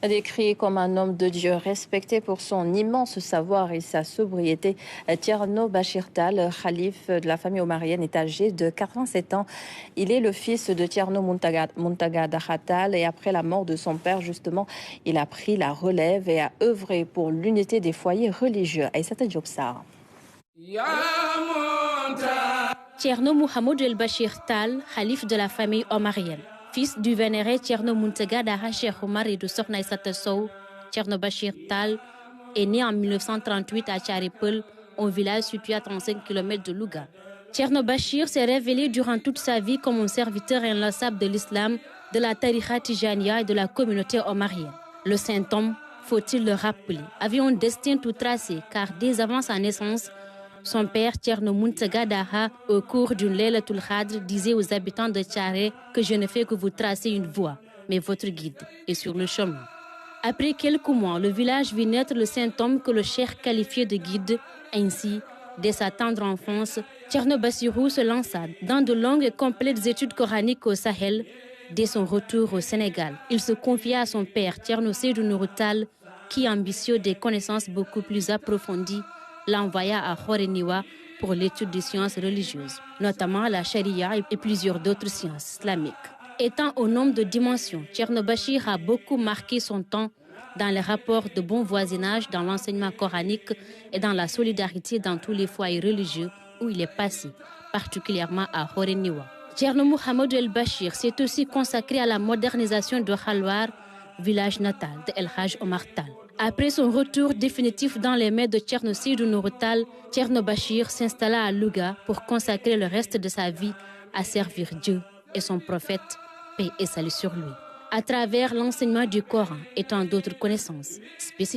Décrit comme un homme de Dieu respecté pour son immense savoir et sa sobriété, Thierno Bachir Tall, khalife de la famille omarienne, est âgé de 87 ans. Il est le fils de Thierno Muntaga Daha Tall et après la mort de son père, justement, il a pris la relève et a œuvré pour l'unité des foyers religieux. Aïssata Diop Sarr. Thierno Mohamed El Bachir Tall, khalife de la famille omarienne. Fils du vénéré Thierno Muntaga Daha Cheikh Omar et de Sokhna Aïssata Sow, Thierno Bachir Tall est né en 1938 à Tcharipel, un village situé à 35 km de Louga. Thierno Bachir s'est révélé durant toute sa vie comme un serviteur inlassable de l'islam, de la tariqa tijaniya et de la communauté omarienne. Le saint homme, faut-il le rappeler, avait un destin tout tracé car dès avant sa naissance, son père, Thierno Muntaga Daha, au cours d'une Laylatul Qadr, disait aux habitants de Tcharé que je ne fais que vous tracer une voie, mais votre guide est sur le chemin. Après quelques mois, le village vit naître le saint homme que le cheikh qualifiait de guide. Ainsi, dès sa tendre enfance, Thierno Bassirou se lança dans de longues et complètes études coraniques au Sahel. Dès son retour au Sénégal, il se confia à son père, Thierno Seydou Nourou Tall, qui, ambitieux des connaissances beaucoup plus approfondies, l'envoya à Khoreniwa pour l'étude des sciences religieuses, notamment la charia et plusieurs d'autres sciences islamiques. Étant au nombre de dimensions, Thierno Bachir a beaucoup marqué son temps dans les rapports de bon voisinage, dans l'enseignement coranique et dans la solidarité dans tous les foyers religieux où il est passé, particulièrement à Khoreniwa. Thierno Mohamed El Bachir s'est aussi consacré à la modernisation de Khalwar, village natal de El Haj Omar Tall. Après son retour définitif dans les mains de Thierno Seydou Nourou Tall, Thierno Bachir s'installa à Louga pour consacrer le reste de sa vie à servir Dieu et son prophète, paix et salut sur lui, à travers l'enseignement du Coran et tant d'autres connaissances spécifiques.